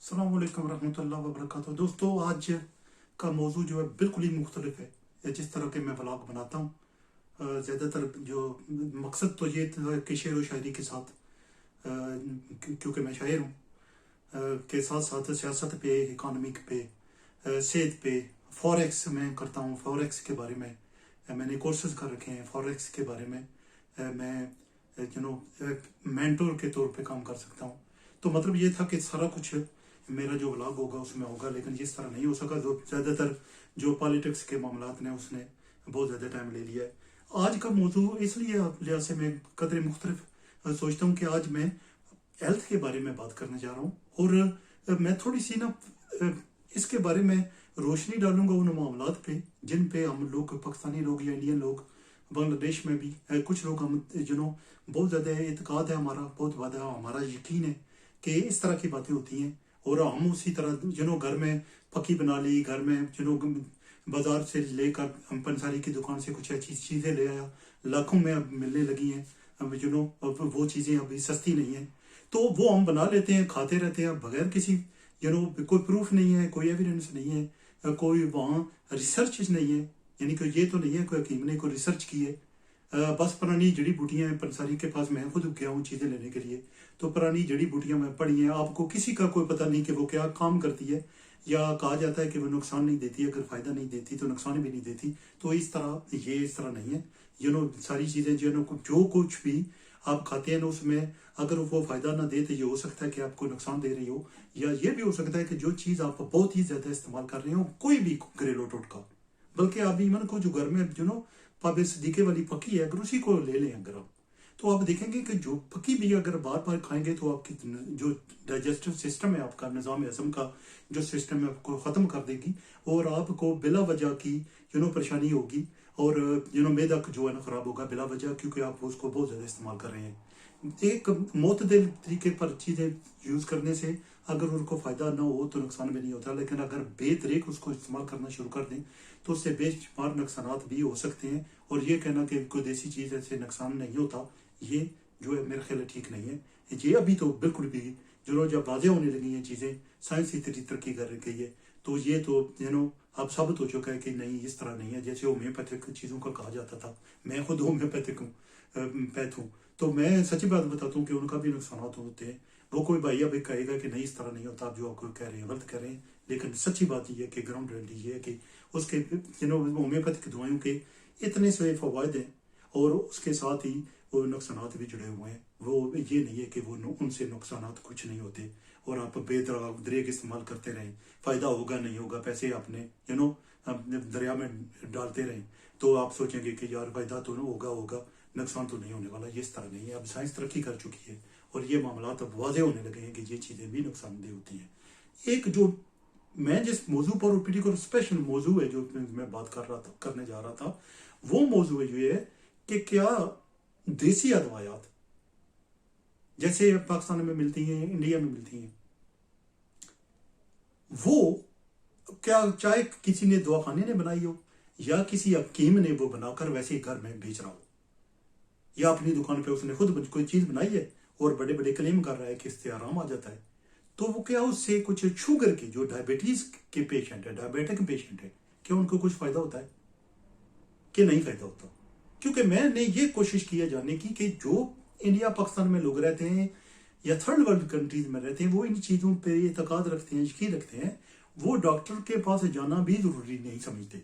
अस्सलाम वालेकुम रहमतुल्लाहि व बरकातहू। दोस्तों, आज का मौजू जो है बिल्कुल ही मुख्तलिफ है जिस तरह के मैं व्लॉग बनाता हूँ। ज़्यादातर जो मकसद तो ये था कि शेर व शायरी के साथ क्योंकि मैं शायर हूँ के साथ साथ सियासत पे, इकानमिक पे, सेहत पे, फॉरेक्स में करता हूँ। फॉरेक्स के बारे में मैंने कोर्सेज कर रखे हैं। फॉरेक्स के बारे में मैं मेंटोर के तौर पे काम कर सकता हूँ। तो मतलब ये था कि सारा कुछ मेरा जो व्लॉग होगा उसमें होगा, लेकिन इस तरह नहीं हो सका। जो ज़्यादातर जो पॉलिटिक्स के मामलात ने उसने बहुत ज़्यादा टाइम ले लिया है। आज का मौजू इसलिए लिहाज से मैं कदर मुख्तलिफ सोचता हूँ कि आज मैं हेल्थ के बारे में बात करने जा रहा हूँ और मैं थोड़ी सी इसके बारे में रोशनी डालूंगा उन मामलात पे जिन पे हम लोग, पाकिस्तानी लोग या इंडियन लोग, बांग्लादेश में भी कुछ लोग, हम बहुत ज़्यादा एतकाद है हमारा, बहुत ज़्यादा हमारा यकीन है कि इस तरह की बातें होती हैं और हम उसी तरह घर में पक्की बना ली, घर में बाजार से लेकर हम पंसारी की दुकान से कुछ अच्छी चीज़ें ले आया, लाखों में अब मिलने लगी हैं। अब अब वो चीज़ें अभी सस्ती नहीं है तो वो हम बना लेते हैं, खाते रहते हैं बगैर किसी कोई प्रूफ नहीं है, कोई एविडेंस नहीं है, कोई वहाँ रिसर्च नहीं है। यानी कि ये तो नहीं है कोई हकीम ने कोई रिसर्च की है। बस पुरानी जड़ी बूटियाँ हैं। पंसारी के पास मैं खुद गया हूँ चीज़ें लेने के लिए, तो पुरानी जड़ी बूटियाँ मैं पढ़ी हैं। आपको किसी का कोई पता नहीं कि वो क्या काम करती है, या कहा जाता है कि वो नुकसान नहीं देती, अगर फ़ायदा नहीं देती तो नुकसान भी नहीं देती। तो इस तरह नहीं है। सारी चीज़ें जो कुछ भी आप खाते हैं ना, उसमें अगर वो फ़ायदा ना दे तो ये हो सकता है कि आपको नुकसान दे रही हो, या ये भी हो सकता है कि जो चीज़ आप बहुत ही ज़्यादा इस्तेमाल कर रहे हो, कोई भी घरेलू टोटका, बल्कि आप ईवन को जो घर में पाबे सदीके वाली पक्की है, अगर उसी को ले लें अगर आप, तो आप देखेंगे कि जो पक्की भी अगर बार बार खाएंगे तो आपकी जो डाइजेस्टिव सिस्टम है, आपका निज़ाम हज़म का जो सिस्टम है, आपको ख़त्म कर देगी और आपको बिला वजह की परेशानी होगी और मैदा जो है ना ख़राब होगा बिला वजह, क्योंकि आप उसको बहुत ज़्यादा इस्तेमाल कर रहे हैं। एक मोतदिल तरीके पर चीज़ें यूज़ करने से अगर उनको फ़ायदा ना हो तो नुकसान भी नहीं होता, लेकिन अगर बेतरीक उसको इस्तेमाल करना शुरू कर दें तो उससे बेशुमार नुकसान भी हो सकते हैं। और ये कहना कि कोई देसी चीज़ ऐसे नुकसान नहीं होता, ये जो है मेरे ख्याल ठीक नहीं है। ये अभी तो बिल्कुल भी जब वाजे होने लगी हैं चीज़ें, साइंस इतनी तरक्की कर रही है, तो ये तो अब साबित हो चुका है कि नहीं, इस तरह नहीं है जैसे होम्योपैथिक चीज़ों का कहा जाता था। मैं खुद होम्योपैथिक हूँ, पैथ हूँ, तो मैं सच्ची बात बताता हूँ कि उनका भी नुकसान होते हैं। वो कोई भाई अभी कहेगा कि नहीं इस तरह नहीं होता, आप जो आपको कह रहे हैं गलत कह रहे हैं, लेकिन सच्ची बात ये है कि ग्राउंड रियलिटी ये है कि उसके होम्योपैथिक दवाइयों के इतने से फ़वायद हैं और उसके साथ ही वो नुकसान भी जुड़े हुए हैं। वो ये नहीं है कि वो उनसे नुकसान कुछ नहीं होते और आप बेदरेक इस्तेमाल करते रहें, फ़ायदा होगा नहीं होगा, पैसे आपने दरिया में डालते रहें तो आप सोचेंगे कि यार फ़ायदा तो होगा, नुकसान तो नहीं होने वाला। ये इस तरह नहीं है। अब साइंस तरक्की कर चुकी है और ये मामला अब वाजे होने लगे हैं कि ये चीज़ें भी नुकसानदेह होती हैं। एक जो मैं जिस मौजू पर पर्टिकुलर स्पेशल मौजू है जो मैं बात करने जा रहा था, वो मौजू ये है कि क्या देसी अदवायात जैसे पाकिस्तान में मिलती हैं, इंडिया में मिलती हैं, वो क्या चाहे किसी ने दवाखाने ने बनाई हो या किसी हकीम ने वो बनाकर वैसे ही घर में बेच रहा हो, या अपनी दुकान पे उसने खुद कोई चीज़ बनाई है और बड़े बड़े क्लेम कर रहा है कि इससे आराम आ जाता है, तो वो क्या उससे कुछ शुगर के जो डायबिटीज़ के पेशेंट है, डायबिटिक पेशेंट है, क्या उनको कुछ फ़ायदा होता है कि नहीं फ़ायदा होता? क्योंकि मैंने ये कोशिश की है जानने की कि जो इंडिया पाकिस्तान में लोग रहते हैं या थर्ड वर्ल्ड कंट्रीज में रहते हैं, वो इन चीज़ों पे एतकाद रखते हैं, यकीन रखते हैं, वो डॉक्टर के पास जाना भी ज़रूरी नहीं समझते,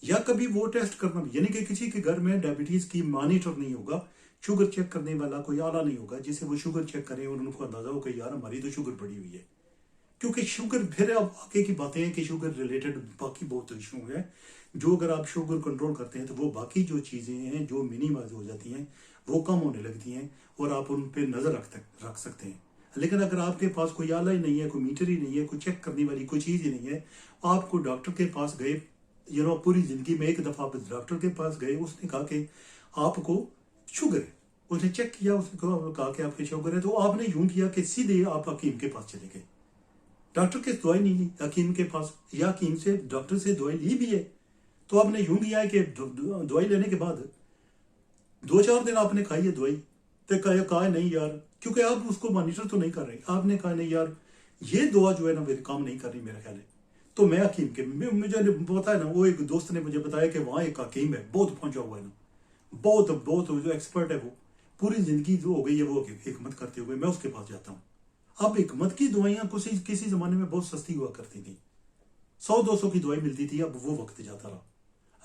या कभी वो टेस्ट करना भी, यानी कि किसी के घर में डायबिटीज़ की मॉनिटर नहीं होगा, शुगर चेक करने वाला कोई आला नहीं होगा जिसे वो शुगर चेक करें और उनको अंदाज़ा हो कि यार हमारी तो शुगर बढ़ी हुई है। क्योंकि शुगर, फिर अब आगे की बातें हैं कि शुगर रिलेटेड बाकी बहुत इशू है, जो अगर आप शुगर कंट्रोल करते हैं तो वो बाकी जो चीज़ें हैं जो मिनिमाइज हो जाती हैं वो कम होने लगती हैं और आप उन पर नज़र रख सकते हैं। लेकिन अगर आपके पास कोई आला ही नहीं है, कोई मीटर ही नहीं है, कोई चेक करने वाली कोई चीज़ ही नहीं है, आपको डॉक्टर के पास गए, पूरी ज़िंदगी में एक दफ़ा आप डॉक्टर के पास गए, उसने कहा कि आपको शुगर है, उसने चेक किया, उसने कहा कि आपकी शुगर है, तो आपने यूँ किया कि सीधे आप हकीम के पास चले गए, डॉक्टर के दवाई नहीं ली हकीम के पास, या हकीम से डॉक्टर से दवाई ली भी है तो आपने यूं किया है कि दवाई लेने के बाद 2-4 दिन आपने खाई है दवाई, तो कहा नहीं यार, क्योंकि आप उसको मॉनिटर तो नहीं कर रहे, आपने कहा नहीं यार ये दुआ जो है ना मेरे काम नहीं कर रही मेरा ख्याल है। तो मैं हकीम के मुझे पता है ना, वो एक दोस्त ने मुझे बताया कि वहाँ एक हकीम है, बहुत पहुंचा हुआ है ना, बहुत बहुत जो एक्सपर्ट है, वो पूरी जिंदगी जो हो गई है वो हिकमत करते हुए, मैं उसके पास जाता हूँ। अब हिकमत की दवाइयाँ किसी जमाने में बहुत सस्ती हुआ करती थी, 100-200 की दवाई मिलती थी, अब वो वक्त जाता रहा,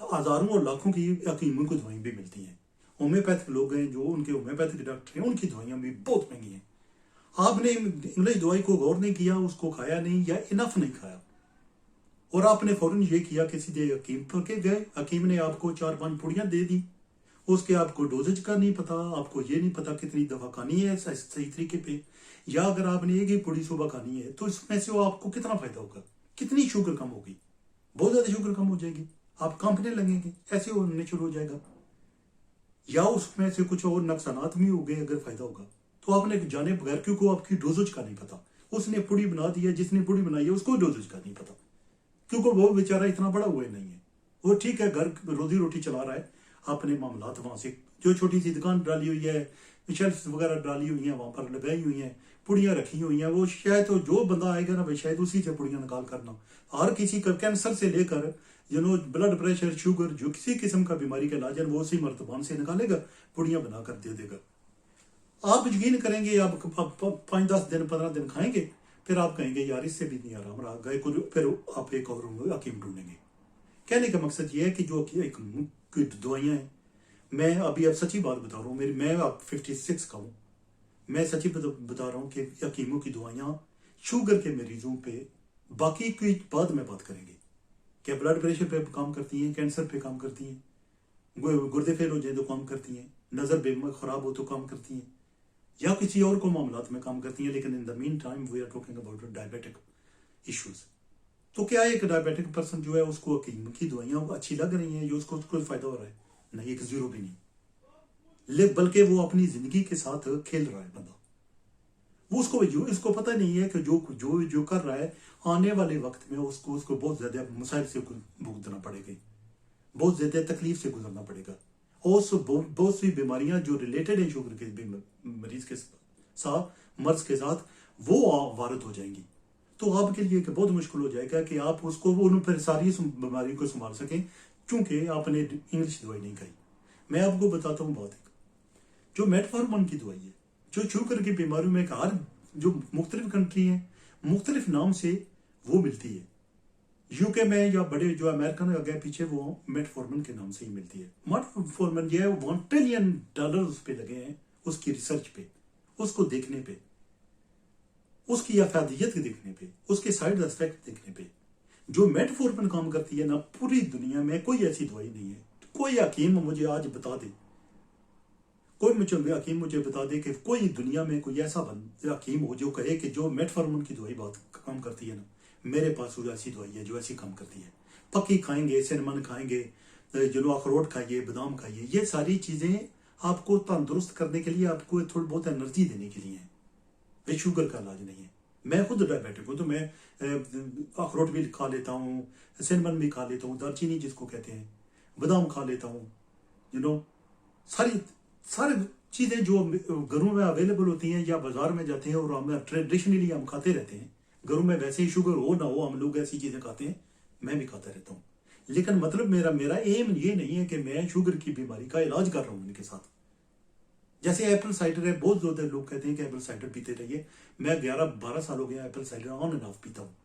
हजारों और लाखों की हकीमों को दवाई भी मिलती हैं। होम्योपैथिक लोग हैं जो उनके होम्योपैथिक डॉक्टर हैं, उनकी दवाइयाँ भी बहुत महंगी हैं। आपने इंग्लिश दवाई को गौर नहीं किया, उसको खाया नहीं या इनफ नहीं खाया, और आपने फौरन ये किया कि सीधे हकीम पर के गए, हकीम ने आपको 4-5 पुड़ियां दे दी, उसके आपको डोजेज का नहीं पता, आपको ये नहीं पता कितनी दफा खानी है सही तरीके पे, या अगर आपने एक ही पुड़ी सुबह खानी है तो इसमें से वो आपको कितना फायदा होगा, कितनी शुगर कम होगी, बहुत ज्यादा शुगर कम हो जाएगी, आप कांपने लगेंगे, ऐसे होने शुरू हो जाएगा, या उसमें से कुछ और नुकसानात भी हो गए अगर फायदा होगा। तो आपने जाने बगैर, क्योंकि आपकी डोजेज का नहीं पता, उसने पुड़ी बना दी है, जिसने पुड़ी बनाई है उसको डोजेज का नहीं पता, क्योंकि वो बेचारा इतना बड़ा हुआ नहीं है, वो ठीक है घर रोजी रोटी चला रहा है, अपने मामलात वहां से जो छोटी सी दुकान डाली हुई है, शेल्फ वगैरह डाली हुई है, वहां पर लगाई हुई है, पुड़ियां रखी हुई हैं, वो शायद तो जो बंदा आएगा ना भाई शायद उसी से पुड़ियां निकाल करना, हर किसी का कैंसर से लेकर ब्लड प्रेशर शुगर जो किसी किस्म का बीमारी का इलाज है वो उसी मर्तबान से निकालेगा, पुड़ियां बना कर दे देगा। आप यकीन करेंगे, आप 5-10 दिन 15 दिन खाएंगे, फिर आप कहेंगे यार इससे भी नहीं आराम रहा, गए फिर आप एक और हकीम ढूंढेंगे। कहने का मकसद ये है कि जो एक दवाइयाँ हैं, मैं अभी अब सच्ची बात बता रहा हूँ, मैं अब 56 का हूँ, मैं सच्ची बता रहा हूँ कि हकीमों की दवाइयाँ शुगर के मरीजों पे, बाकी की बाद में बात करेंगे, क्या ब्लड प्रेशर पे काम करती हैं, कैंसर पे काम करती हैं, गुर्दे फेल हो जाए तो काम करती हैं, नजर खराब हो तो काम करती हैं, या किसी और को मामलात में काम करती हैं, लेकिन in the mean time we are talking about diabetic issues. तो क्या एक डायबिटिक पर्सन जो है उसको हकीम की दवाइयाँ अच्छी लग रही हैं, उसको कोई फायदा हो रहा है? नहीं, एक जीरो भी नहीं, बल्कि वो अपनी जिंदगी के साथ खेल रहा है बंदा। वो इसको पता नहीं है कि जो कर रहा है आने वाले वक्त में उसको बहुत ज्यादा मसाइल से भुगतना पड़ेगा, बहुत ज्यादा तकलीफ से गुजरना पड़ेगा, और बहुत सी बीमारियां जो रिलेटेड है शुगर के मरीज के साथ, मर्ज के साथ, वो वारद हो जाएंगी। तो आपके लिए बहुत मुश्किल हो जाएगा कि आप उसको उन पर सारी बीमारी को संभाल सकें, क्योंकि आपने इंग्लिश दवाई नहीं खाई। मैं आपको बताता हूँ बात, जो मेटफॉर्मिन की दवाई है, जो शुगर की बीमारियों में हर जो मुख्तलिफ कंट्री है, मुख्तलिफ नाम से वो मिलती है। यूके में या बड़े जो अमेरिकन आगे पीछे वो मेटफॉर्मिन के नाम से ही मिलती है। मेटफॉर्मिन जो है $1 ट्रिलियन उस पे लगे हैं, उसकी रिसर्च पे, उसको देखने पे, उसकी अफादियत देखने पे, उसके साइड इफेक्ट देखने पे। जो मेटफॉर्मिन काम करती है ना, पूरी दुनिया में कोई ऐसी दवाई नहीं है। कोई हकीम मुझे आज बता दे, कोई हकीम मुझे बता दे कि कोई दुनिया में कोई ऐसा हकीम हो जो कहे कि जो मेटफॉर्मिन की दवाई बात काम करती है ना, मेरे पास वो ऐसी दवाई है जो ऐसी काम करती है। पक्की खाएंगे, सिनमन खाएंगे, अखरोट खाइए, बादाम खाइए, ये सारी चीजें आपको तंदुरुस्त करने के लिए, आपको थोड़ी बहुत एनर्जी देने के लिए है, वे शुगर का इलाज नहीं है। मैं खुद डायबिटिक हूँ, तो मैं अखरोट भी खा लेता हूँ, सिनमन भी खा लेता हूँ, दालचीनी जिसको कहते हैं, बादाम खा लेता हूँ, सारी चीजें जो घरों में अवेलेबल होती हैं या बाजार में जाते हैं और हम ट्रेडिशनली हम खाते रहते हैं। घरों में वैसे ही शुगर हो ना हो, हम लोग ऐसी चीजें खाते हैं, मैं भी खाता रहता हूँ। लेकिन मतलब मेरा एम ये नहीं है कि मैं शुगर की बीमारी का इलाज कर रहा हूँ उनके साथ। जैसे एप्पल साइडर है, बहुत ज्यादा लोग कहते हैं कि एप्पल साइडर पीते रहिए। मैं 11-12 साल हो गया Apple cider on end of पीता हूँ।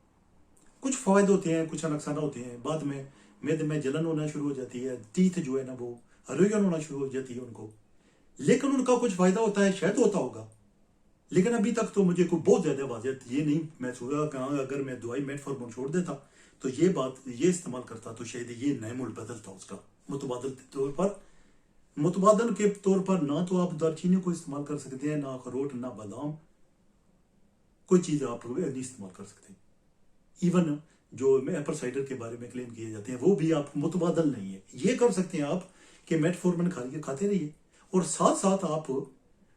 कुछ फायदे होते हैं, कुछ नुकसान होते हैं, बाद में मेदे में जलन होना शुरू हो जाती है, टीथ जो है ना वो रोजन होना शुरू हो जाती है उनको, लेकिन उनका कुछ फायदा होता है, शायद होता होगा, लेकिन अभी तक तो मुझे कोई बहुत ज्यादा वाजियत ये नहीं महसूस हुआ कि अगर मैं दवाई मेटफॉर्मिन छोड़ देता तो ये इस्तेमाल करता तो शायद ये नए मूल बदलता उसका मुतबादल के तौर पर ना तो आप दालचीनी को इस्तेमाल कर सकते हैं, ना अखरोट, ना बादाम, कोई चीज आप नहीं इस्तेमाल कर सकते। इवन जो एप्पल साइडर के बारे में क्लेम किए जाते हैं वो भी आप मुतबादल नहीं है। ये कर सकते हैं आप कि मेटफॉर्मिन खाते रहिए, और साथ साथ आप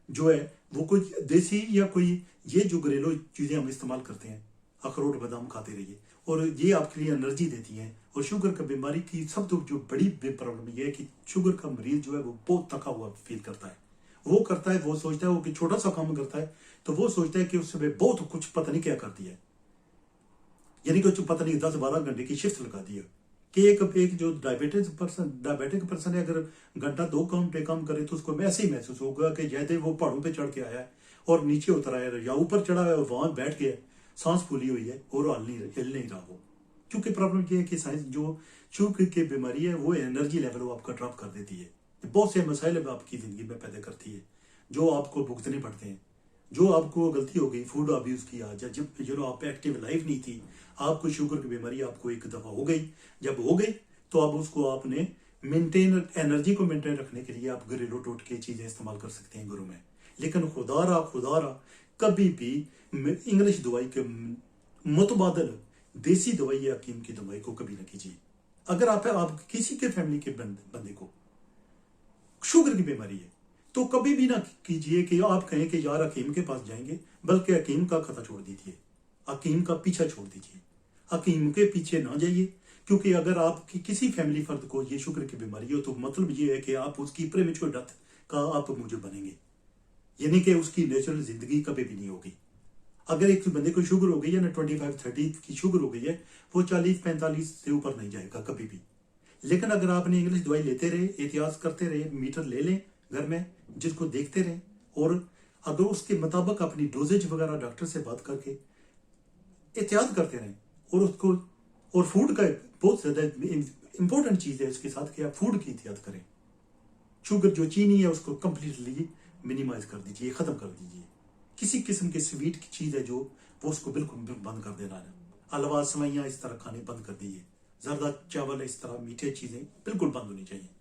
जो है वो कोई देसी या कोई ये जो घरेलू चीजें हम इस्तेमाल करते हैं, अखरोट बादाम खाते रहिए, और ये आपके लिए एनर्जी देती हैं। और शुगर का बीमारी की सब तो जो बड़ी प्रॉब्लम ये है कि शुगर का मरीज जो है वो बहुत थका हुआ फील करता है, وہ کرتا ہے, وہ سوچتا ہے وہ کہ چھوٹا سا کام کرتا ہے تو وہ سوچتا ہے کہ اس میں بہت کچھ پتہ نہیں کیا کر دیا ہے, یعنی کہ پتہ نہیں 10-12 گھنٹے کی شفٹ لگا دی ہے. کہ ایک جو ڈائبیٹک پرسن ہے, اگر گھنٹہ 2 گھنٹے کام کرے تو اس کو ایسے ہی محسوس ہوگا کہ جیسے وہ پہاڑوں پہ چڑھ کے آیا ہے اور نیچے اتر آیا ہے, یا اوپر چڑھا ہے اور وہاں بیٹھ کے سانس پھولی ہوئی ہے اور ہل نہیں رہا. وہ کیونکہ پرابلم یہ ہے کہ سائنس جو شوگر کی بیماری ہے وہ انرجی لیول وہ آپ کا ڈراپ کر دیتی ہے. بہت سے مسائل آپ کی زندگی میں پیدا کرتی ہے جو آپ کو بھگتنے پڑتے ہیں. جو آپ کو غلطی ہو گئی, فوڈ ابیوز کیا, جب آپ ایکٹیو لائف نہیں تھی, آپ کو شوگر کی بیماری آپ کو ایک دفعہ ہو گئی, جب ہو گئی تو اب اس کو آپ نے انرجی کو مینٹین رکھنے کے لیے آپ گھریلو ٹوٹکے چیزیں استعمال کر سکتے ہیں گھروں میں. لیکن خدا را کبھی بھی انگلش دوائی کے متبادل دیسی دوائی یا حکیم کی دوائی کو کبھی نہ کیجیے. اگر آپ کسی کے فیملی کے بندے کو شوگر کی بیماری ہے تو کبھی بھی نہ کیجیے کہ آپ کہیں کہ یار حکیم کے پاس جائیں گے, بلکہ حکیم کا خطا چھوڑ دیجیے, حکیم کا پیچھا چھوڑ دیجیے, حکیم کے پیچھے نہ جائیے. کیونکہ اگر آپ کی کسی فیملی فرد کو یہ شوگر کی بیماری ہو تو مطلب یہ ہے کہ آپ اس کی پریمیچور ڈیتھ کا آپ موجب بنیں گے, یعنی کہ اس کی نیچرل زندگی کبھی بھی نہیں ہوگی. اگر ایک بندے کو شوگر ہو گئی ہے نا, 25-30 کی شوگر ہو گئی ہے, وہ 40-45 سے اوپر نہیں جائے گا کبھی بھی. لیکن اگر آپ نے انگلش دوائی لیتے رہے, احتیاط کرتے رہے, میٹر لے لیں گھر میں جس کو دیکھتے رہیں, اور اگر اس کے مطابق اپنی ڈوزیج وغیرہ ڈاکٹر سے بات کر کے احتیاط کرتے رہیں, اور اس کو اور فوڈ کا بہت زیادہ امپورٹنٹ چیز ہے اس کے ساتھ کہ آپ فوڈ کی احتیاط کریں. شوگر جو چینی ہے اس کو کمپلیٹلی منیمائز کر دیجیے, ختم کر دیجیے. کسی قسم کی سویٹ کی چیز ہے جو وہ اس کو بالکل بند کر دینا ہے. حلوہ سوئیاں اس طرح کھانے بند کر دیجیے, زردہ چاول اس طرح میٹھے چیزیں بالکل بند ہونی چاہیے.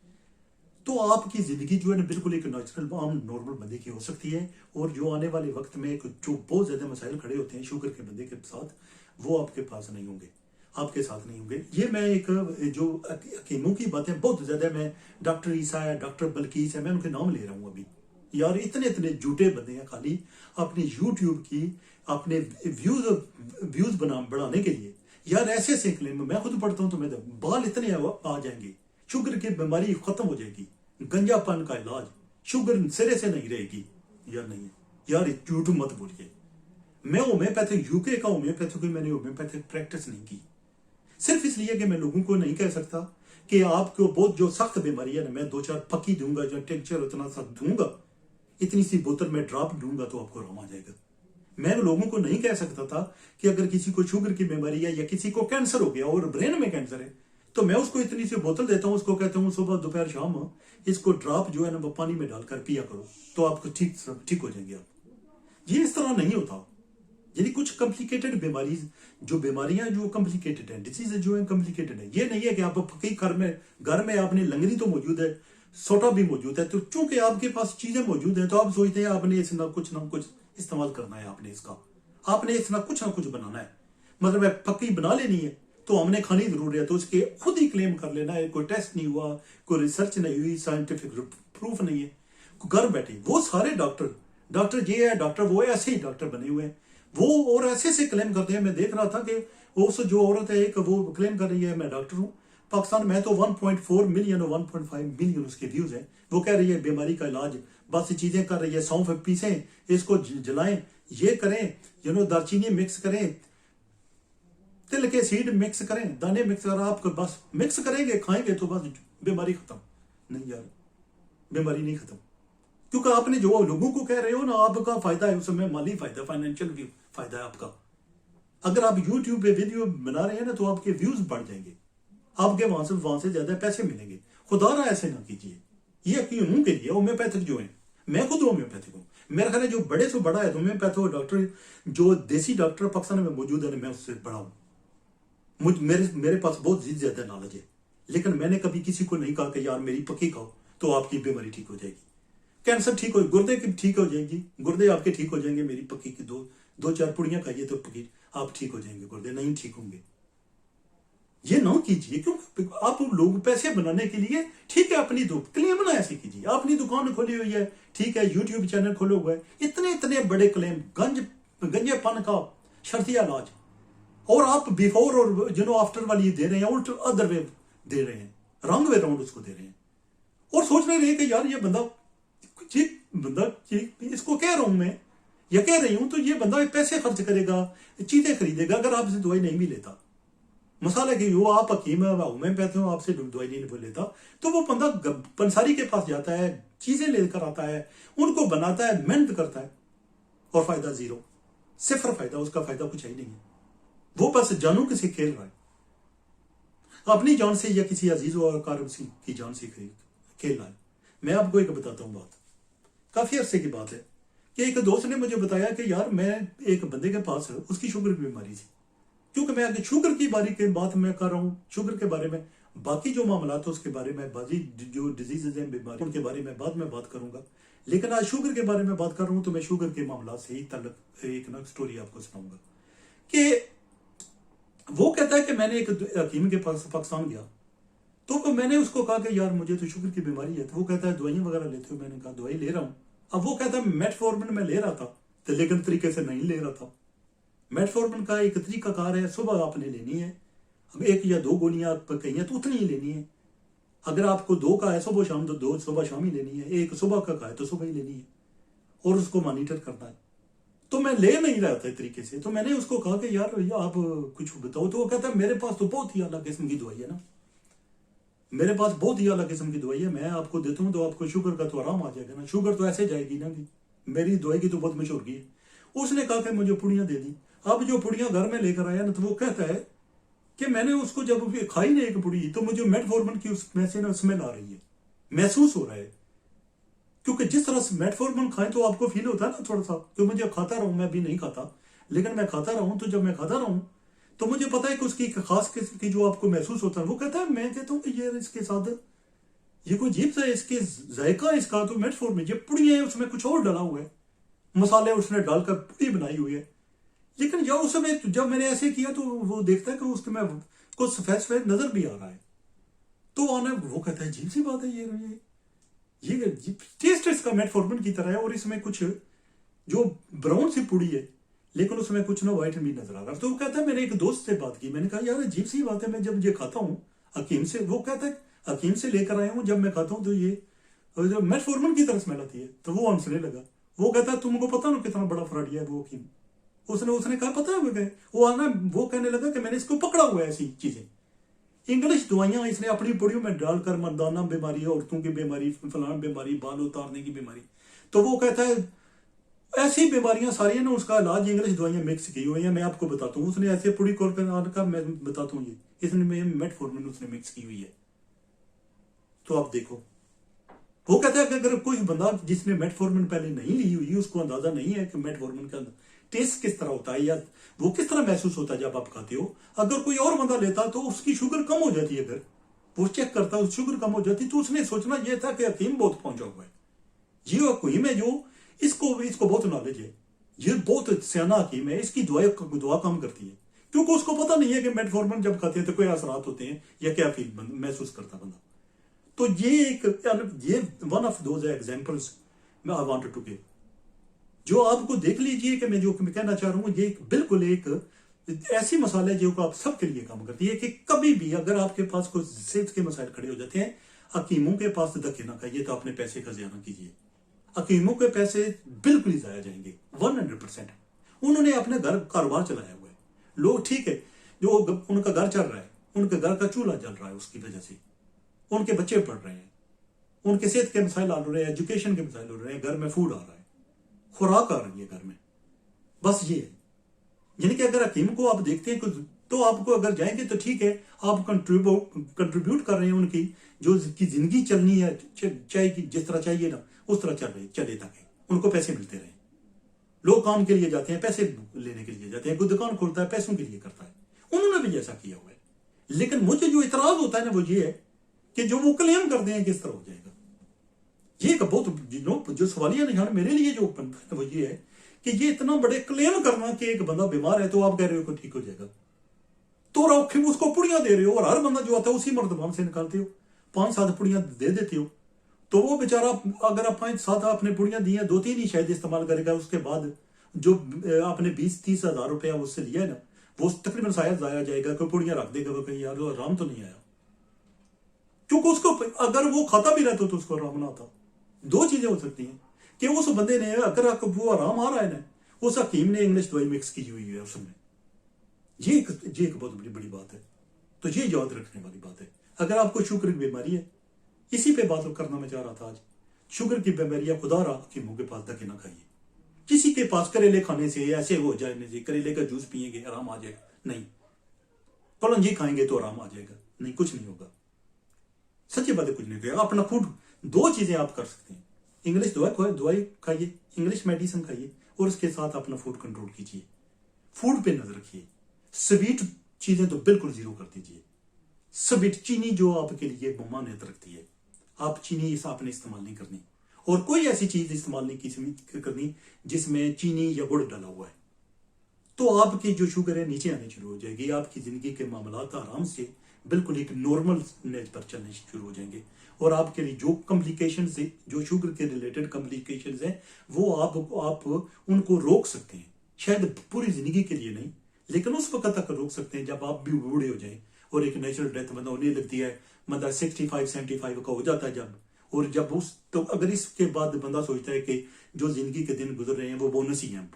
تو آپ کی زندگی جو ہے نا بالکل ایک نیچرل عام نارمل بندے کی ہو سکتی ہے. اور جو آنے والے وقت میں جو بہت زیادہ مسائل کھڑے ہوتے ہیں شوگر کے بندے کے ساتھ, وہ آپ کے پاس نہیں ہوں گے, آپ کے ساتھ نہیں ہوں گے. یہ میں ایک جو حکیموں کی باتیں بہت زیادہ, میں ڈاکٹر عیسیٰ ہے, ڈاکٹر بلقیس ہے, میں ان کے نام لے رہا ہوں ابھی. یار اتنے جھوٹے بندے ہیں خالی اپنی یوٹیوب کی اپنے ویوز بڑھانے کے لیے. یار ایسے کلیم میں خود پڑھتا ہوں تو میں بال اتنے آ جائیں گے, شوگر کی بیماری ختم ہو جائے گی, گنجا پن کا علاج, شوگر سرے سے نہیں رہے گی. یار نہیں ہے, یار جھوٹ مت بولیے. میں ہومیوپیتھک یو کے کا ہومیوپیتھک, میں نے ہومیوپیتھک پریکٹس نہیں کی صرف اس لیے کہ میں لوگوں کو نہیں کہہ سکتا کہ آپ کو بہت جو سخت بیماری ہے نا, میں 2-4 پکی دوں گا, جو ٹینچر اتنا سخت دوں گا, اتنی سی بوتل میں ڈراپ دوں گا تو آپ کو آرام آ جائے گا. میں لوگوں کو نہیں کہہ سکتا تھا کہ اگر کسی کو شوگر کی بیماری ہے یا کسی کو کینسر ہو گیا اور برین میں کینسر ہے تو میں اس کو اتنی سی بوتل دیتا ہوں, اس کو کہتا ہوں صبح دوپہر شام اس کو ڈراپ جو ہے نا وہ پانی میں ڈال کر پیا کرو تو آپ کو ٹھیک ہو جائیں گے آپ. یہ اس طرح نہیں ہوتا. یعنی کچھ کمپلیکیٹڈ بیماریاں جو کمپلیکیٹڈ ہیں, ڈیزیز جو ہیں کمپلیکیٹڈ ہیں. یہ نہیں ہے کہ آپ پکی گھر میں آپ نے لنگری تو موجود ہے, سوٹا بھی موجود ہے, تو چونکہ آپ کے پاس چیزیں موجود ہیں تو آپ سوچتے ہیں آپ نے اس نہ کچھ استعمال کرنا ہے, آپ نے اس نہ کچھ بنانا ہے. مطلب ہے پکی بنا لینی ہے تو ہم نے کھانی ضرور ہے, تو اس کے خود ہی کلیم کر لینا ہے. کوئی ٹیسٹ نہیں ہوا, کوئی ریسرچ نہیں ہوئی, سائنٹیفک پروف نہیں ہے. گھر بیٹھے وہ سارے ڈاکٹر یہ ہے, ڈاکٹر وہ ایسے ہی ڈاکٹر بنے ہوئے ہیں, وہ اور ایسے کلیم کرتے ہیں. میں دیکھ رہا تھا کہ اس جو عورت ہے ایک, وہ کلیم کر رہی ہے میں ڈاکٹر ہوں پاکستان میں, تو 1.4 ملین اور 1.5 ملین اس کے ویوز ہیں. وہ کہہ رہی ہے بیماری کا علاج بس چیزیں کر رہی ہے, سونف پیسیں, اس کو جلائیں, یہ کریں, دارچینی مکس کریں, تل کے سیڈ مکس کریں, دانے مکس کریں, آپ کو بس مکس کریں گے کھائیں گے تو بس بیماری ختم. نہیں یار, بیماری نہیں ختم, کیونکہ آپ نے جو لوگوں کو کہہ رہے ہو نا آپ کا فائدہ ہے اس میں, مالی فائدہ, فائنینشیل فائدہ ہے آپ کا. اگر آپ یوٹیوب پہ ویڈیو بنا رہے ہیں نا تو آپ کے ویوز بڑھ جائیں گے, آپ کے وہاں سے زیادہ پیسے ملیں گے. خدا نہ ایسے نہ کیجیے. یہ حکیموں کے لیے ہومیوپیتھک جو ہیں, میں خود ہومیوپیتھک ہوں, میرا خیال ہے جو بڑے سے بڑا ہے ہومیوپیتھک ڈاکٹر, جو دیسی ڈاکٹر پاکستان میں موجود ہے, میں اس سے بڑا ہوں. میرے پاس بہت زیادہ نالج ہے, لیکن میں نے کبھی کسی کو نہیں کہا کہ یار میری پکی کھاؤ تو آپ کی بیماری ٹھیک ہو جائے گی, کینسر ٹھیک ہو, گردے کی ٹھیک ہو جائے گی, گردے آپ کے ٹھیک ہو جائیں گے, میری پکی کی 2-4 پڑیاں کھائیے تو پکی آپ ٹھیک ہو جائیں گے, گردے نہیں ٹھیک ہوں گے. یہ نہ کیجیے, کیوں آپ لوگ پیسے بنانے کے لیے ٹھیک ہے اپنی کلیم نہ ایسے کیجیے. آپ نے دکان کھولی ہوئی ہے, ٹھیک ہے, یوٹیوب چینل کھولے ہوا ہے, اتنے بڑے کلیم, گنجے پن کا شرطی علاج, اور آپ بیفور اور آفٹر والی دے رہے ہیں, الٹ ادر وے دے رہے ہیں, رانگ وے راؤنڈ اس کو دے رہے ہیں, اور سوچ رہے کہ یار یہ بندہ बंदा इसको कह रहा हूं मैं या कह रही हूं, तो ये बंदा पैसे खर्च करेगा, चीजें खरीदेगा अगर आपसे दवाई नहीं भी लेता। मसाला कि वो आप हकीम है, होम्योपैथी हो, आपसे दवाई नहीं लेता, तो वो बंदा पंसारी के पास जाता है, चीजें लेकर आता है, उनको बनाता है, मेहनत करता है, और फायदा जीरो, सिफर फायदा, उसका फायदा कुछ ही नहीं है। वो बस जानों के से खेल रहा है, अपनी जान से या किसी अजीज और कारब की जान से खेल रहा है। मैं आपको एक बताता हूँ बात, काफी अरसे की बात है कि एक दोस्त ने मुझे बताया कि यार मैं एक बंदे के पास, उसकी शुगर की बीमारी थी, क्योंकि मैं आगे शुगर की बारी के बात मैं कर रहा हूँ, शुगर के बारे में बाकी जो मामला है उसके बारे में, बाकी जो डिजीजेज हैं, बीमारी, उनके बारे में बाद में बात करूंगा, लेकिन आज शुगर के बारे में बात कर रहा हूँ। तो मैं शुगर के मामला से ही तल्लक एक ना स्टोरी आपको सुनाऊंगा कि वो कहता है कि मैंने एक हकीम के पास पाकिस्तान गया, तो मैंने उसको कहा कि यार मुझे तो शुगर की बीमारी है। तो वो कहता है दवाइयां वगैरह लेते हो? मैंने कहा दवाई ले रहा हूँ। अब वो कहता है मेटफॉर्मिन में ले रहा था, तो लेकिन तरीके से नहीं ले रहा था। मेटफॉर्मिन का एक तरीका कार है, सुबह आपने लेनी है, एक या दो गोलियां आप कही हैं तो उतनी ही लेनी है। अगर आपको दो का है सुबह शाम, तो दो सुबह शाम ही लेनी है। एक सुबह का है तो सुबह ही लेनी है, और उसको मॉनिटर करना है। तो मैं ले नहीं रहा था तरीके से, तो मैंने उसको कहा कि यार भैया आप कुछ बताओ। तो वो कहता है मेरे पास तो बहुत ही अलग किस्म की दवाई है ना, मेरे पास बहुत ही अलग किस्म की दवाई है, मैं आपको देता हूँ तो आपको शुगर का तो आराम आ जाएगा ना, शुगर तो ऐसे जाएगी ना कि मेरी दवाई की तो बहुत मशहूर की है। उसने कहा कि मुझे पुड़ियां दे दी। अब जो पुड़ियां घर में लेकर आया ना, तो वो कहता है कि मैंने उसको जब खाई ना एक पुड़ी, तो मुझे मेटफॉर्मिन की उसमें से ना स्मेल आ रही है, महसूस हो रहा है। क्योंकि जिस तरह से मेटफॉर्मिन खाएं तो आपको फील होता है ना थोड़ा सा, तो मुझे खाता रहूं, मैं भी नहीं खाता लेकिन मैं खाता रहूं, तो जब मैं खाता रहूं तो मुझे पता है कि उसकी एक खास किस्म की जो आपको महसूस होता है। वो कहता है, मैं कहता हूँ कि ये इसके साथ ये कोई अजीब सा इसके जायका, इसका तो मेटफॉर्मिन, ये पुड़ी है उसमें कुछ और डाला हुआ है, मसाले उसने डालकर पुड़ी बनाई हुई है। लेकिन जब उस समय जब मैंने ऐसे किया तो वो देखता है कि उसमें कुछ सफेद सफेद नजर भी आ रहा है। तो आने वो कहता है अजीब सी बात है, ये टेस्ट इसका मेटफॉर्मिन की तरह है, और इसमें कुछ जो ब्राउन सी पुड़ी है लेकिन उसमें कुछ ना व्हाइट भी नजर आ रहा है। तो वो कहता है मैंने एक दोस्त से बात की, मैंने कहा यार अजीब सी बात है, मैं जब ये खाता हूँ हकीम से, वो कहता है हकीम से लेकर आया हूँ, जब मैं खाता हूँ तो ये मेटफॉर्मिन की तरह स्मेल आती है। तो वो हंसने लगा। वो कहता है तुमको पता ना कितना बड़ा फ्रॉडिया है वो हकीम। उसने कहा पता है वो आना, वो कहने लगा कि मैंने इसको पकड़ा हुआ है ऐसी चीजें, इंग्लिश दवाइयां इसने अपनी पुड़ियों में डालकर, मर्दाना बीमारी, औरतों की बीमारी, फलान बीमारी, बाल उतारने की बीमारी। तो वो कहता है ऐसी बीमारियां सारी ना उसका इलाज इंग्लिश दवाइयां मिक्स की हुई है। मैं आपको बताता हूँ, उसने ऐसे पुड़ी का मैं बताता हूँ, ये इसने मेटफॉर्मिन उसने मिक्स की हुई है। तो आप देखो, वो कहता है कि अगर कोई बंदा जिसने मेटफॉर्मिन पहले नहीं ली हुई, उसको अंदाजा नहीं है कि मेटफॉर्मिन का टेस्ट किस तरह होता है या वो किस तरह महसूस होता है जब आप खाते हो। अगर कोई और बंदा लेता तो उसकी शुगर कम हो जाती है, अगर वो चेक करता उस शुगर कम हो जाती, तो उसने सोचना यह था कि हकीम बहुत पहुंचा हुआ है, ये हकीम है जो इसको बहुत नॉलेज है, ये बहुत सियाना हकीम है, इसकी दुआ काम करती है। क्योंकि उसको पता नहीं है कि मेटफॉर्मिन जब खाते हैं तो कोई असरात होते हैं या क्या फील महसूस करता बंदा। तो ये वन ऑफ दोज एग्जांपल्स मैं आई वांटेड टू गिव, जो आपको देख लीजिए कि मैं जो कहना चाह रहा हूं, ये बिल्कुल एक ऐसी मसाला है जो आप सबके लिए काम करती है। कि कभी भी अगर आपके पास कोई सेहत के मसाइल खड़े हो जाते हैं, हकीमों के पास धक्के ना खाइए, तो अपने पैसे का ज़िया ना कीजिए। हकीमों के पैसे बिल्कुल ही जाया जाएंगे 100%। उन्होंने अपने घर कारोबार चलाया हुआ है, लोग ठीक है, जो उनका घर चल रहा है, उनके घर का चूल्हा जल रहा है, उसकी वजह से उनके बच्चे पढ़ रहे हैं, उनके सेहत के मसाइल आ रहे हैं, एजुकेशन के मसाइल हो रहे हैं, घर में फूड आ रहा है, खुराक आ रही है घर में, बस ये है। यानी कि अगर हकीम को आप देखते हैं तो आपको अगर जाएंगे तो ठीक है, आप कंट्रीब्यूट कर रहे हैं उनकी जो की जिंदगी चलनी है, चाहे की जिस तरह चाहिए ना उस तरह चले ताकि उनको पैसे मिलते रहे। लोग काम के लिए जाते हैं, पैसे लेने के लिए जाते हैं, कोई दुकान खोलता है पैसों के लिए करता है, उन्होंने भी ऐसा किया हुआ है। लेकिन मुझे जो इतराज होता है ना वो ये है कि जो वो क्लेम करते हैं किस तरह हो जाएगा। ये बहुत जो सवालिया निशान मेरे लिए जो वो ये है कि ये इतना बड़े क्लेम करना कि एक बंदा बीमार है तो आप कह रहे हो कि ठीक हो जाएगा, तो उसको पुड़ियां दे रहे हो, और हर बंदा जो आता है उसी मर्दबान से निकालते हो, 5-7 पुड़ियां दे देते हो। तो वो बेचारा अगर आप 5-7 आपने पुड़ियां दी हैं, 2-3 ही शायद इस्तेमाल करेगा, उसके बाद जो आपने 20-30 हजार रुपया उससे लिया है ना, वो तकरीबन शायद जाया जाएगा। कोई पुड़ियां रख देगा, वो कहीं यार आराम तो नहीं आया, क्योंकि उसको अगर वो खाता भी रहता तो उसको आराम ना आता। दो चीजें हो सकती हैं, کہ उस बंदे ने अगर वो आराम आ रहा है ना, उस हकीम ने इंग्लिश दवाई मिक्स की हुई है उसमें। ये एक बहुत बड़ी बात है। तो ये याद रखने वाली बात है। अगर आपको शुगर की बीमारी है, इसी पे बात करना मैं चाह रहा था आज। शुगर की बीमारी है, खुदा रहा हकीमों के पास धक्के ना खाइए। किसी के पास करेले खाने से ऐसे हो जाए, करेले का जूस पिएंगे आराम आ जाएगा, नहीं। कलंजी खाएंगे तो आराम आ जाएगा, नहीं, कुछ नहीं होगा। सच्ची बात है, कुछ नहीं होगा। अपना फूड, दो चीजें आप कर सकते हैं, इंग्लिश दवाई खाइए, इंग्लिश मेडिसिन खाइए, और उसके साथ अपना फूड कंट्रोल कीजिए। फूड पे नजर रखिए। स्वीट चीजें तो बिल्कुल जीरो कर दीजिए। स्वीट चीनी जो आपके लिए ममानियत रखती है, आप चीनी आपने इस्तेमाल नहीं करनी, और कोई ऐसी चीज इस्तेमाल नहीं करनी जिसमें चीनी या गुड़ डाला हुआ है। तो आपकी जो शुगर है नीचे आनी शुरू हो जाएगी। आपकी जिंदगी के मामलात आराम से बिल्कुल एक नॉर्मल नेज पर चलने शुरू हो जाएंगे, और आपके लिए जो कॉम्प्लिकेशंस है, जो शुगर के रिलेटेड कॉम्प्लिकेशंस हैं, वो आप उनको रोक सकते हैं। शायद पूरी जिंदगी के लिए नहीं, लेकिन उस वक्त तक रोक सकते हैं जब आप भी बूढ़े हो जाएं और एक नेचुरल डेथ बंदा होने लगती है। बंदा 65-75 का हो जाता है और जब उस, तो अगर इसके बाद बंदा सोचता है कि जो जिंदगी के दिन गुजर रहे हैं वो बोनस ही हैं,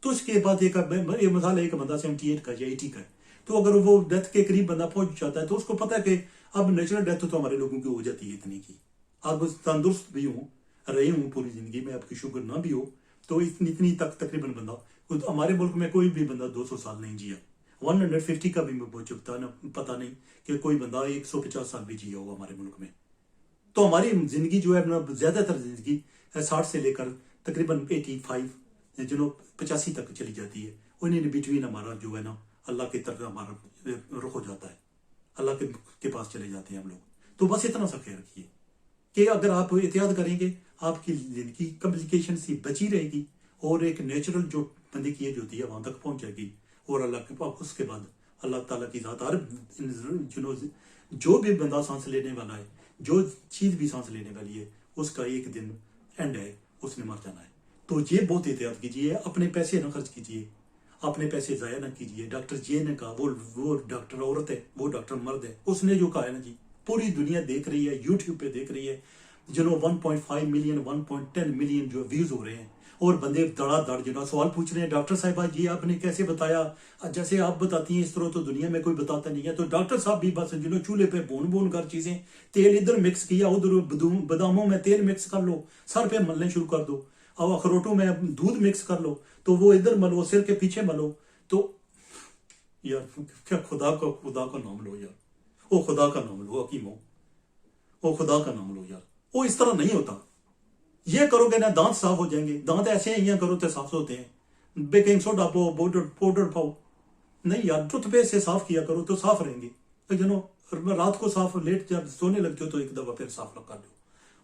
तो इसके बाद एक मिसाल है, एक बंदा 78 का या 80 का है, तो अगर वो डेथ के करीब बंदा पहुंच जाता है तो उसको पता है कि अब नेचुरल डेथ तो हमारे लोगों की हो जाती है इतनी की। आप तंदुरुस्त भी हूँ, रहे हूँ पूरी जिंदगी में, आपकी शुगर ना भी हो, तो इतनी तक तकरीबन बंदा, हमारे मुल्क में कोई भी बंदा 200 साल नहीं जिया। 150 का भी मैं पहुंच चुकता ना, पता नहीं कि कोई बंदा 150 साल भी जिया होगा हमारे मुल्क में। तो हमारी जिंदगी जो है ना, ज्यादातर जिंदगी 60 से लेकर तकरीबन 85 85 तक चली जाती है। उन्हीं बिटवीन हमारा जो है ना, अल्लाह की तरफ हमारा रुख हो जाता है, अल्लाह के पास चले जाते हैं हम लोग। तो बस इतना सा ख्याल रखिए कि अगर आप एहतियात करेंगे, आपकी जिंदगी कॉम्प्लिकेशन से बची रहेगी, और एक नेचुरल जो बंदे की एज होती है वहां तक पहुंच जाएगी। और अल्लाह के पास उसके बाद अल्लाह ताला की जात, हर जो भी बंदा सांस लेने वाला है, जो चीज भी सांस लेने वाली है, उसका एक दिन एंड है, उसने मर जाना है। तो ये बहुत एहतियात कीजिए, अपने पैसे ना खर्च कीजिए, अपने पैसे जाया ना कीजिए। डॉक्टर जी ने कहा, वो डॉक्टर औरत है, वो डॉक्टर मर्द है, उसने जो कहा है ना जी, पूरी दुनिया देख रही है, यूट्यूब पे देख रही है, 1.5 मिलियन 1.10 मिलियन जो व्यूज हो रहे हैं, और बंदे धड़ाधड़ सवाल पूछ रहे हैं, डॉक्टर साहिबा जी आपने कैसे बताया, जैसे आप बताती हैं इस तरह तो दुनिया में कोई बताता नहीं है। तो डॉक्टर साहब भी बस चूल्हे पे भून कर चीजें, तेल इधर मिक्स किया, उधर बादामों में तेल मिक्स कर लो, सर पे मलने शुरू कर दो, और अखरोटों में दूध मिक्स कर लो, तो वो इधर मलो, सिर के पीछे मलो। तो यार क्या खुदा का नाम लो यार, ओ खुदा का नाम लो हकीमो, ओ खुदा का नाम लो यार। वो इस तरह नहीं होता। ये करोगे ना दांत साफ हो जाएंगे, दांत ऐसे ही करो तो साफ होते हैं, बेकिंग सोडा पाओ, पाउडर पाओ, नहीं यार, टूथपेस्ट से साफ किया करो तो साफ रहेंगे। तो रात को साफ, लेट जब सोने लगते हो तो एक दफा फिर साफ कर लो,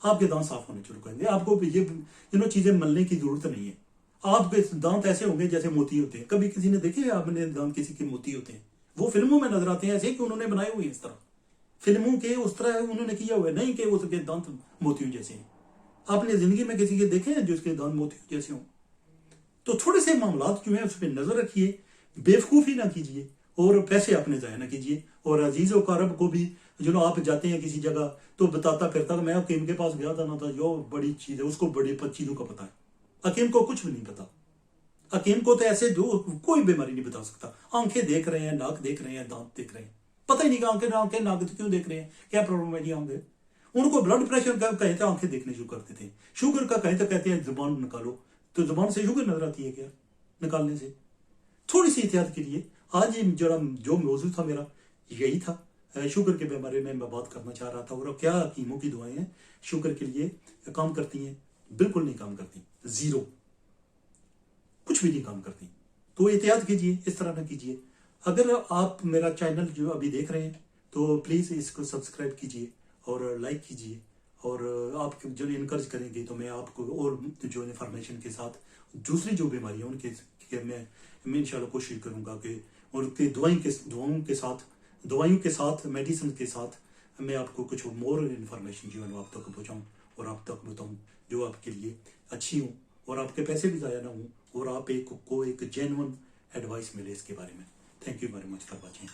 आपके दांत साफ होने शुरू करेंगे। आपको ये चीजें मलने की जरूरत नहीं है। आपके दांत ऐसे होंगे जैसे मोती होते हैं। कभी किसी ने देखे आपने दांत किसी के मोती होते हैं? वो फिल्मों में नजर आते हैं ऐसे कि उन्होंने बनाए हुए इस तरह, फिल्मों के उस तरह उन्होंने किया हुआ है, नहीं कि उसके दांत मोतियों जैसे हैं। आपने जिंदगी में किसी के देखे हैं जो उसके दांत मोतियों जैसे हों? तो थोड़े से मामलात जो है उस पर नजर रखिए, बेवकूफी ना कीजिए, और पैसे अपने जाया ना कीजिए। और अजीज और कारब को भी आप जाते हैं किसी जगह तो बताता फिरता, मैं हकीम के पास गया था ना, था जो बड़ी चीज है, उसको बड़ी चीजों का पता है। हकीम को कुछ भी नहीं पता। हकीम को तो ऐसे जो कोई बीमारी नहीं बता सकता। आंखें देख रहे हैं, नाक देख रहे हैं, दांत देख रहे हैं, पता ही नहीं कि आंखें नाक क्यों देख रहे हैं, क्या प्रॉब्लम है जी आंखें। उनको ब्लड प्रेशर का कहे तो आंखें देखने शुरू करते थे, शुगर का कहे तो कहते हैं जुबान निकालो, तो जुबान से शुगर नजर आती है क्या निकालने से? थोड़ी सी एहतियात के लिए आज ये जो मौजूद था मेरा यही था। शुगर के बारे में मैं बात करना चाह रहा था। और क्या हकीमों की दुआएं हैं शुगर के लिए काम करती हैं? बिल्कुल नहीं काम करती, जीरो, कुछ भी नहीं काम करती। तो एहतियात कीजिए, इस तरह ना कीजिए। अगर आप मेरा चैनल जो अभी देख रहे हैं तो प्लीज इसको सब्सक्राइब कीजिए और लाइक कीजिए, और आप जो इनकरेज करेंगे तो मैं आपको और जो इन्फॉर्मेशन के साथ दूसरी जो बीमारियां उनके मैं इंशाल्लाह कोशिश करूंगा कि उनके दवाइयों के साथ मेडिसिन के साथ मैं आपको कुछ मोर इन्फॉर्मेशन जो है आप तक पहुंचाऊं और आप तक बताऊं जो आपके लिए अच्छी हूं, और आपके पैसे भी ज़ाया ना हूं, और आप एक जेन्युइन एडवाइस मिले इसके बारे में। Thank you very much for watching.